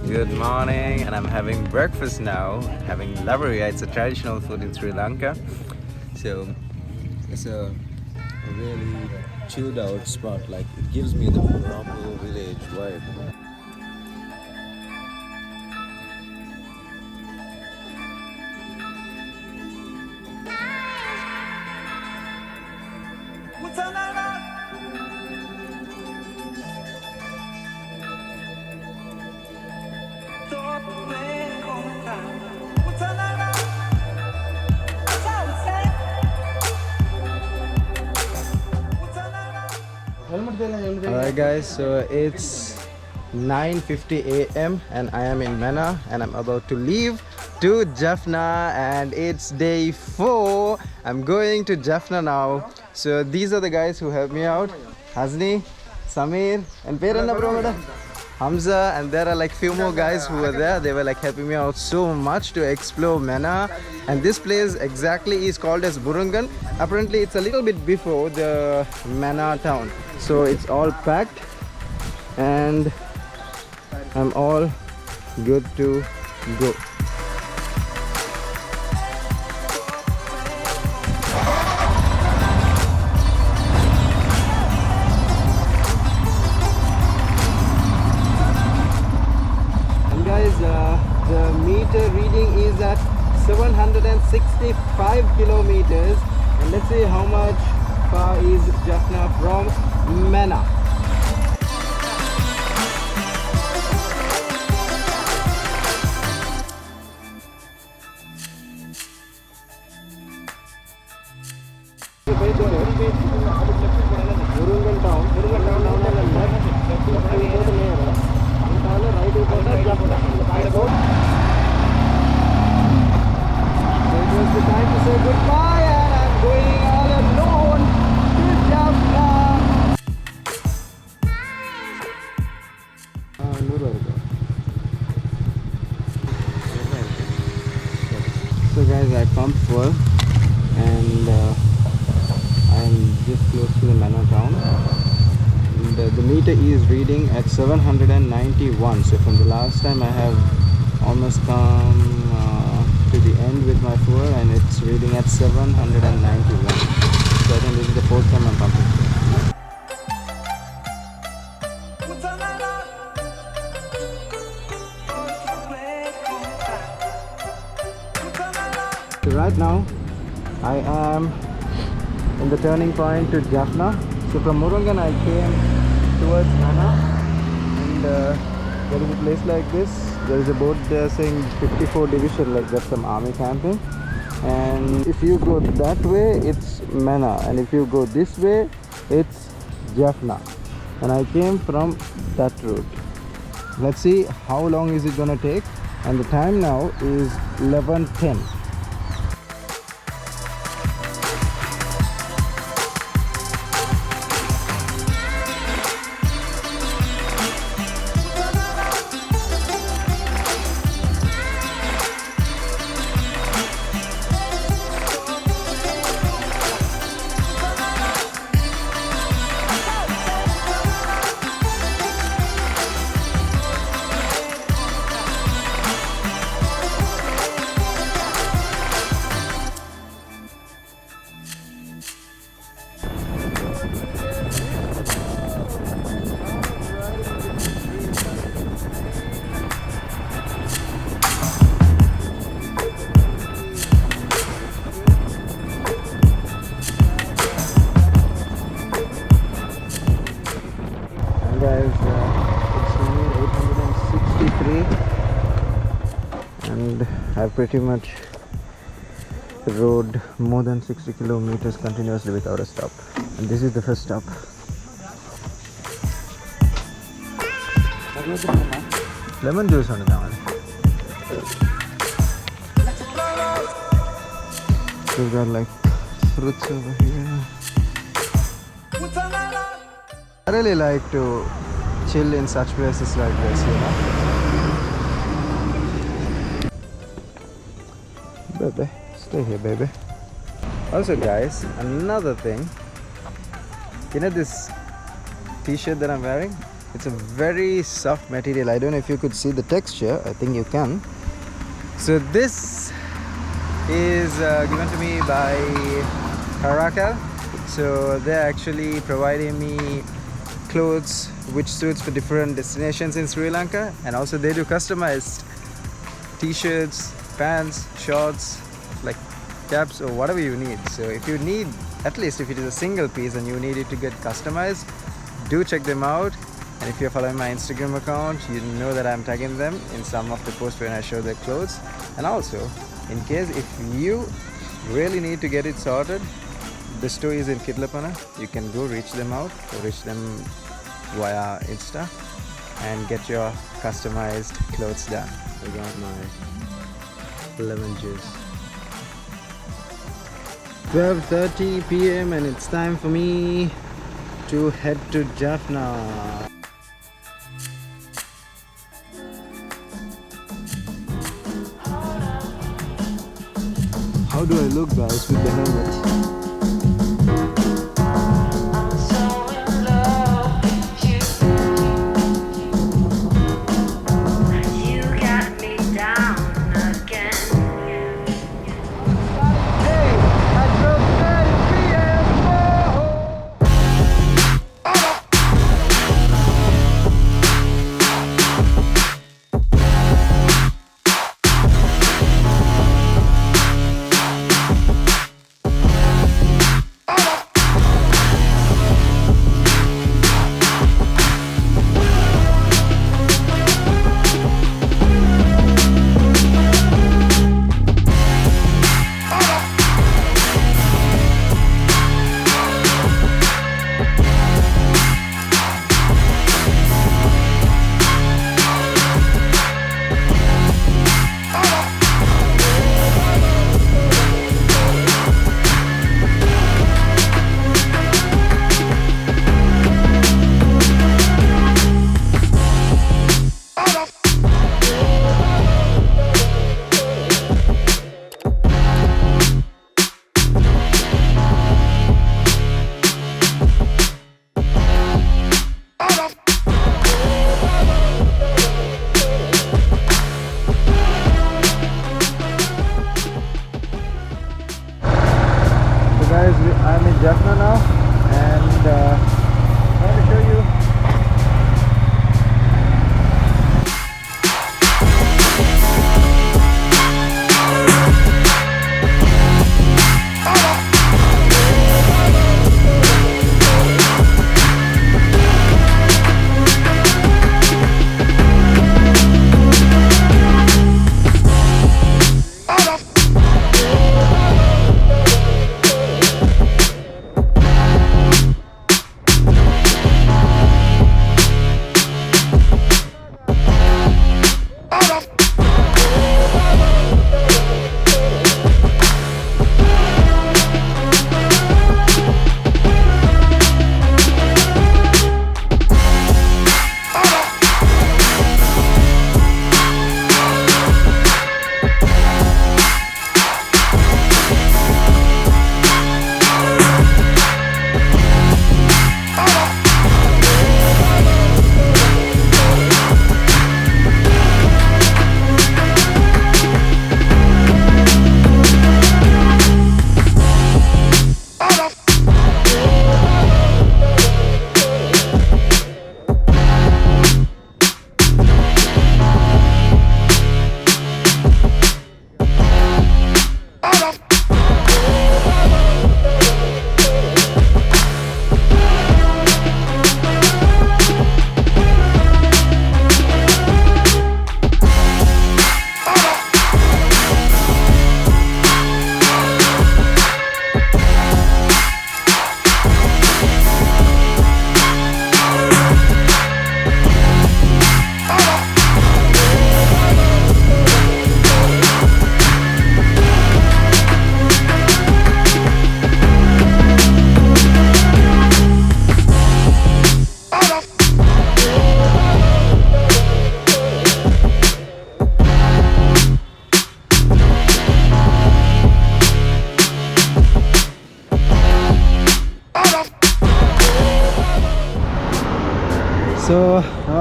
Good morning, and I'm having breakfast now. Having lavaria. It's a traditional food in Sri Lanka. So it's a really chilled out spot. Like it gives me the proper village vibe. Alright guys, so it's 9:50 a.m. and I am in Mannar and I'm about to leave to Jaffna, and it's day 4. I'm going to Jaffna now. So these are the guys who helped me out. Hazni, Samir, and Hamza, and there are like few more guys who were there. They were like helping me out so much to explore Mannar. And this place exactly is called as Burungan. Apparently it's a little bit before the Mannar town. So it's all packed and I'm all good to go. And guys, the meter reading is at 765 kilometers, and let's see how much far is Jaffna from Mannar. Burungan town down on the left, right is Jaffna. It was the time to say goodbye, and I'm going all alone to Jaffna. So guys, I pumped full and I'm just close to the Mannar town. The meter is reading at 791. So from the last time I have almost come to the end with my fuel, and it's reading at 791. So I think this is the 4th time I'm pumping. So right now I am in the turning point to Jaffna. So from Burungan I came towards Mannar, and there is a place like this. There is a board there saying 54 division, like that's some army camping. And if you go that way, it's Mannar, and if you go this way, it's Jaffna. And I came from that route. Let's see how long is it gonna take. And the time now is 11:10. Guys, it's only 863 and I've pretty much rode more than 60 kilometers continuously without a stop, and this is the first stop. Lemon juice on the we've got like fruits over here. I really like to chill in such places like this, you know. Baby, stay here, baby. Also guys, another thing, you know this t-shirt that I'm wearing, It's a very soft material. I don't know if you could see the texture. I think you can. So this is given to me by Caracal. So they're actually providing me clothes which suits for different destinations in Sri Lanka, and also they do customized t-shirts, pants, shorts, like caps or whatever you need. So if you need, at least if it is a single piece and you need it to get customized, do check them out. And if you're following my Instagram account, you know that I'm tagging them in some of the posts when I show their clothes. And also, in case if you really need to get it sorted, the store is in Kidlapana. You can go reach them out or reach them via Insta and get your customized clothes done. I got my lemon juice. 12:30 p.m. and it's time for me to head to Jaffna. How do I look, guys, with the helmet?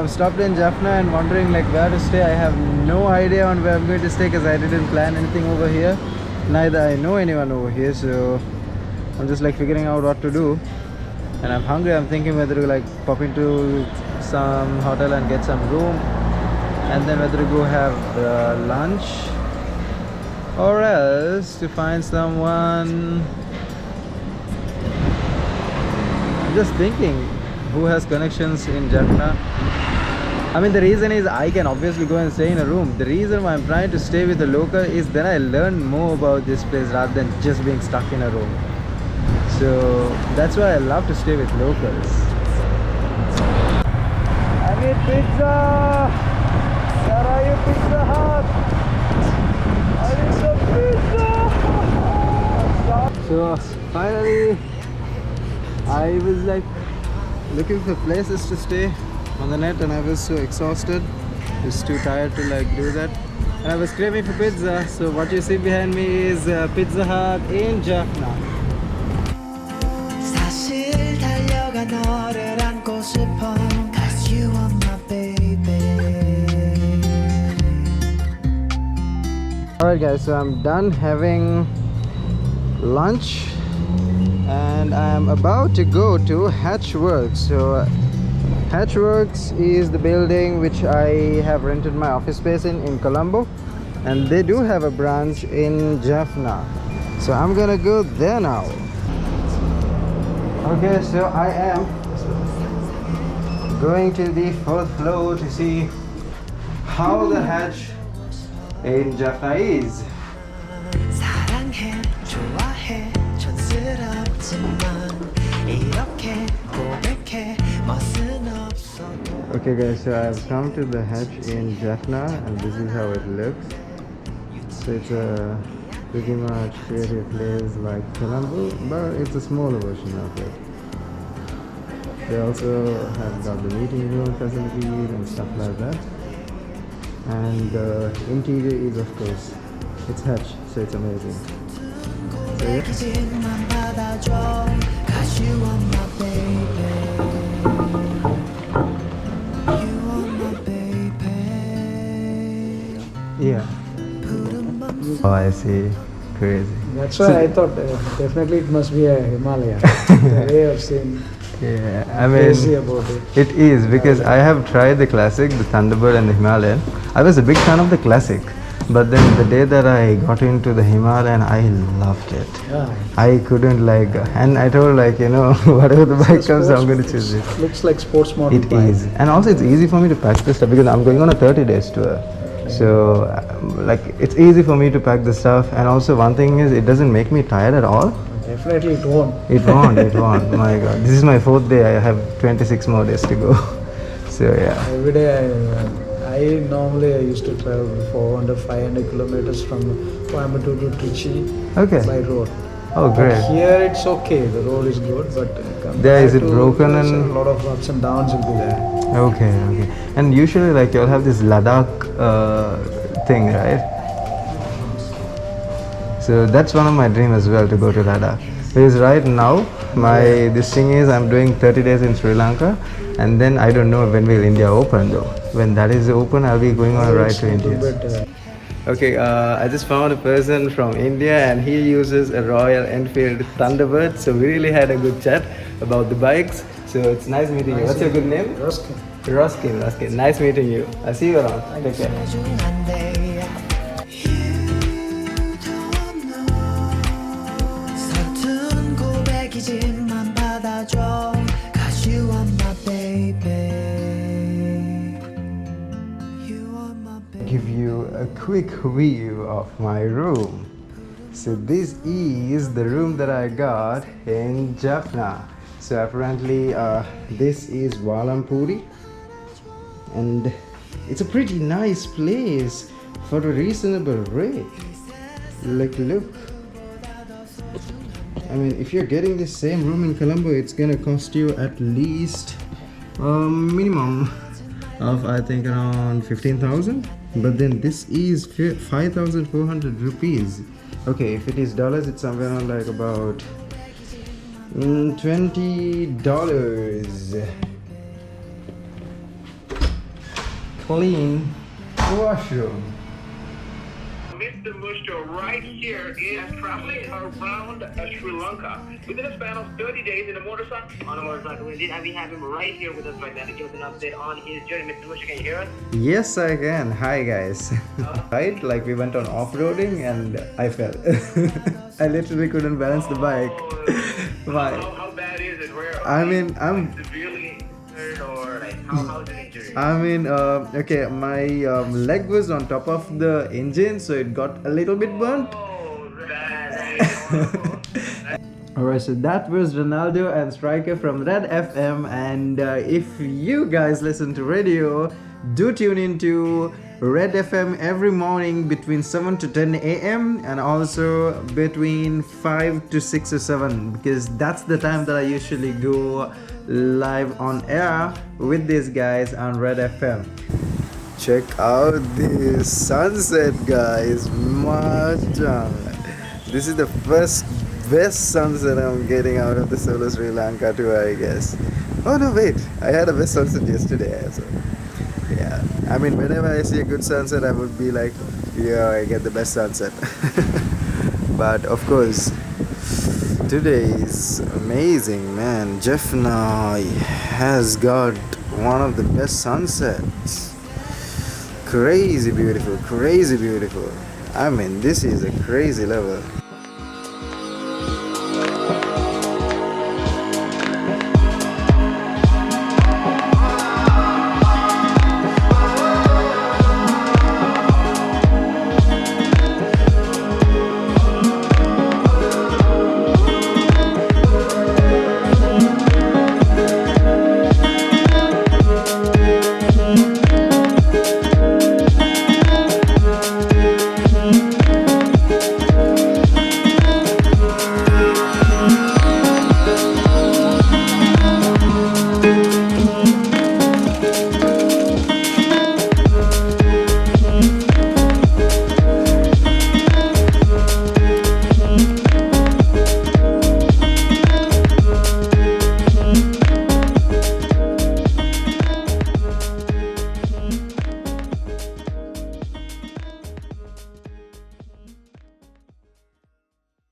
I've stopped in Jaffna and wondering like where to stay. I have no idea on where I'm going to stay because I didn't plan anything over here. Neither I know anyone over here, so I'm just like figuring out what to do. And I'm hungry. I'm thinking whether to like pop into some hotel and get some room, and then whether to go have lunch, or else to find someone. I'm just thinking who has connections in Jaffna. I mean, the reason is I can obviously go and stay in a room. The reason why I'm trying to stay with a local is then I learn more about this place rather than just being stuck in a room. So that's why I love to stay with locals. I need pizza! Where are you, Pizza Hut? I need some pizza! So finally, I was like looking for places to stay on the net, and I was so exhausted, just too tired to like do that, and I was craving for pizza. So what you see behind me is Pizza Hut in Jaffna. Alright guys, so I'm done having lunch and I'm about to go to Hatchworks. So Hatchworks is the building which I have rented my office space in Colombo, and they do have a branch in Jaffna. So I'm gonna go there now. Okay, so I am going to the 4th floor to see how the hatch in Jaffna is. Okay guys, so I've come to the hatch in Jaffna and this is how it looks. So it's a pretty much creative place like Colombo, but it's a smaller version of it. They also have got the meeting room facilities and stuff like that. And the interior is, of course, it's hatch, so it's amazing. So yeah. Oh, I see. Crazy. That's why I thought definitely it must be a Himalayan. The way I've seen. Yeah, I mean, crazy about it. It is because I have tried the classic, the Thunderbird and the Himalayan. I was a big fan of the classic, but then the day that I got into the Himalayan, I loved it. Yeah. I couldn't like, and I told like, you know, whatever the bike comes, I'm going to choose it. Looks like sports model It bike. is, and also it's easy for me to pack this stuff because I'm going on a 30 days tour. So like it's easy for me to pack the stuff, and also one thing is it doesn't make me tired at all. Definitely it won't. It won't, it won't. My god, this is my 4th day. I have 26 more days to go. So yeah. Every day I normally used to travel 400, 500 kilometers from Coimbatore to Trichy by road. Oh great. But here it's okay, the road is good, but there is it broken and a lot of ups and downs will be there. Okay, okay. And usually like you'll have this Ladakh thing, right? So that's one of my dreams as well, to go to Ladakh. Because right now this thing is I'm doing 30 days in Sri Lanka, and then I don't know when will India open though. When that is open, I'll be going on a ride to India. Okay, I just found a person from India and he uses a Royal Enfield Thunderbird. So we really had a good chat about the bikes. So it's nice meeting you. What's your good name? Ruskin. Ruskin. Nice meeting you. I'll see you around. Take care. Give you a quick view of my room. So this is the room that I got in Jaffna. So apparently this is Valampuri, and it's a pretty nice place for a reasonable rate. Like look, I mean if you're getting the same room in Colombo, it's gonna cost you at least minimum of I think around 15,000. But then this is 5,400 rupees. Okay, if it is dollars, it's somewhere around like about $20. clean washroom. Mr. Mushto right here is traveling around Sri Lanka within a span of 30 days in a motorcycle. On a motorcycle, indeed. And we have him right here with us right now to give us an update on his journey. Mr. Mushto, can you hear us? Yes, I can. Hi, guys. Right? Like we went on off-roading and I fell. I literally couldn't balance the bike. Why? How bad is it? Where I mean, I'm. severely injured or like how's the injury? I mean, okay, my leg was on top of the engine, so it got a little bit burnt. Oh, that is horrible. Alright, so that was Ronaldo and Striker from Red FM. And if you guys listen to radio, do tune into Red FM every morning between 7 to 10 a.m. and also between 5 to 6 or 7, because that's the time that I usually go live on air with these guys on Red FM. Check out this sunset, guys. Macam. This is the first best sunset I'm getting out of the solo Sri Lanka tour, I guess. Oh no, wait, I had a best sunset yesterday also. Yeah, I mean, whenever I see a good sunset, I would be like, yeah, I get the best sunset. But of course, today is amazing, man. Jaffna has got one of the best sunsets. Crazy beautiful, crazy beautiful. I mean, this is a crazy level.